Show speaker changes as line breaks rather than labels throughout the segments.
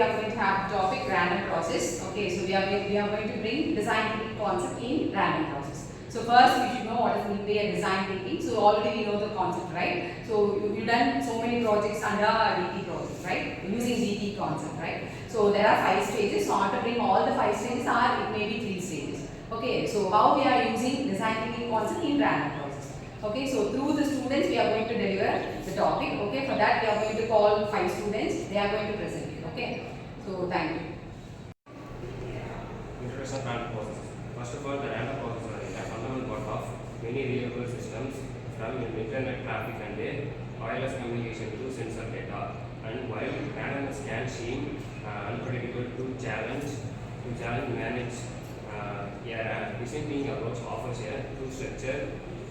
are going to have the topic random process. Okay, so we are going to bring design thinking concept in random process. So first we should know what is meant by a design thinking. So already we know the concept, right? So you done so many projects under DT project, right? Using DT concept, right? So there are 5 stages. So I want to bring all the 5 stages, or it may be 3 stages. Okay, so how we are using design thinking concept in random process. Okay, so through the students we are going to deliver the topic. Okay, for that we are going to call 5 students. They are going to present it. Okay, so thank you.
Introduction of random processes. First of all, the random processes are a fundamental part of many reliable systems from internet traffic and wireless communication to sensor data. And while randomness can seem unpredictable to challenge manage, a design thinking approach offers a true structure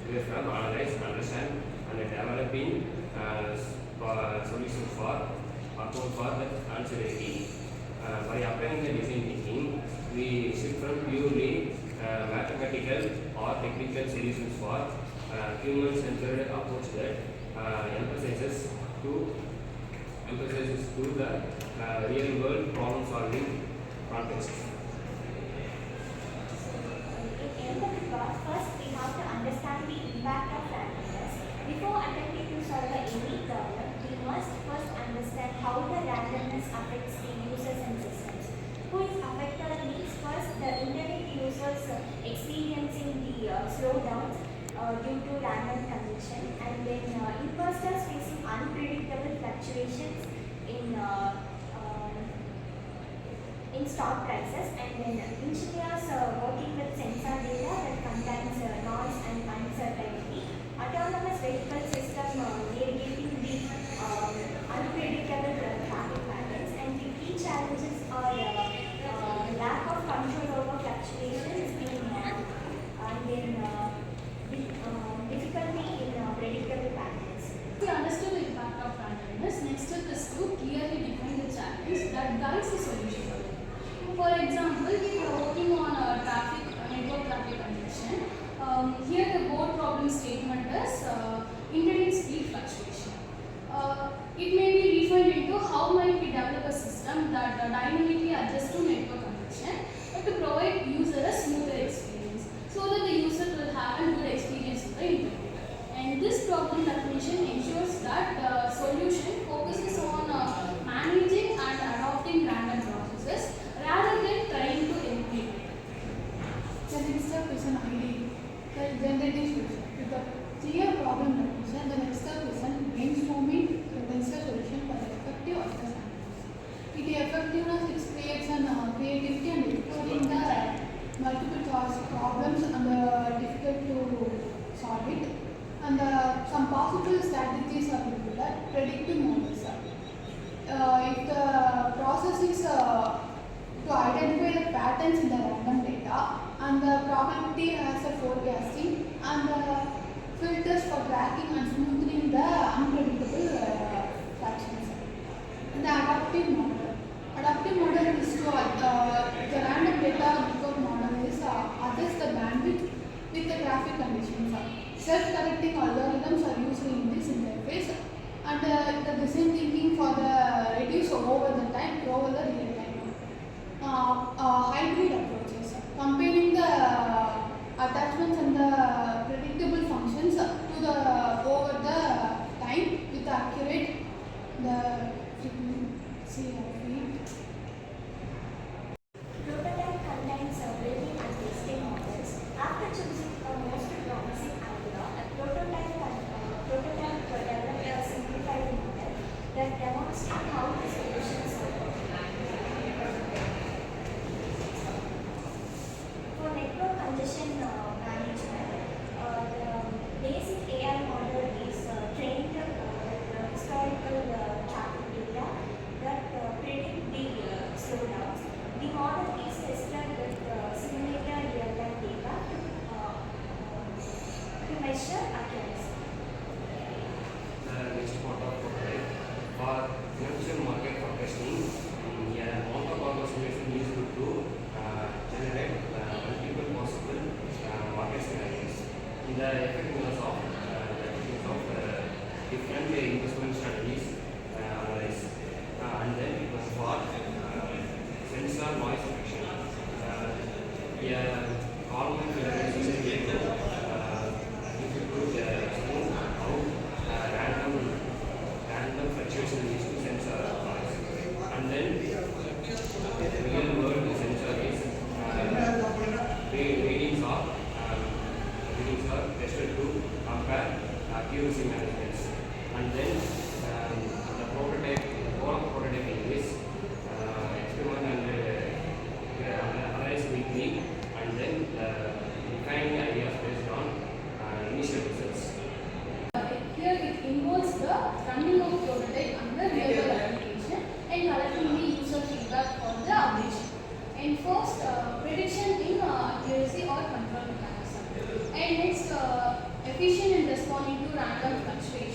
where from analyze, understand, and developing solutions for account for the uncertainty. By applying the design thinking, we shift from purely mathematical or technical solutions for human-centered approach that emphasizes to the real-world problem-solving context.
First, we have to understand the impact of randomness. Before attempting to solve any problem, we must first understand how the randomness affects the users and systems. Who is affected means first the internet users experiencing the slowdowns due to random condition, and then investors facing unpredictable fluctuations in stock prices, and then engineers working with sensor data that contains noise and uncertainty. Autonomous vehicle system navigating the unpredictable traffic patterns, and the key challenges are lack of control over fluctuations and then difficulty in predictable patterns.
We understood the impact of randomness. Next step is to clearly define the challenge that guides the solution. For example, we are working on a network traffic condition. Here the board problem statement is internet speed fluctuation. It may be refined into how might we develop a system that dynamically adjusts to network condition to provide user a smoother experience, so that the user will have a good experience with the internet. And this problem definition ensures that the solution focuses on managing and adopting random processes rather than trying to eliminate it.
The next step is an idea, the generating solution. With a clear problem definition, the next step is an brainstorming potential solution for the effective understanding. With the effectiveness, it creates an creativity and exploring the multiple problems and difficult to solve it. And some possible strategies are included. Predictive models. If the process is to identify the patterns in the random data, and the probability has a forecasting, and the filters for tracking and smoothing the unpredictable fractions. And the adaptive model. Adaptive model is to the random data network model is adjust the bandwidth with the traffic conditions. Self-correcting algorithms are used in this interface, and the design thinking for the reduce over the time over the real time. Hybrid approaches, comparing the attachments and the predictable functions to the over the time with accurate the frequency of it.
Prototype contains building and testing models. After choosing a most promising idea, a prototype developed a simplified model that demonstrates how the solutions work. For network congestion management, the basic AI model is trained with historical traffic data that predict the slowdowns. The model is tested with simulator real-time data to measure accuracy.
The next part of prototype for financial market forecasting, Monte Carlo simulation is to generate multiple possible market scenarios. The effectiveness of different investment strategies analyze, and then it was for common fluctuation is if you put how random fluctuation leads to sensor noise, and then the real world sensor is readings are tested to compare accuracy measurements, and then the goal of prototyping is experiment and analyze weekly, and then defining ideas based on initial results.
Here it involves the running of prototype under real world application and collecting the user feedback for the updation. And first, prediction in accuracy or control mechanism. And next, efficient in responding to random fluctuations.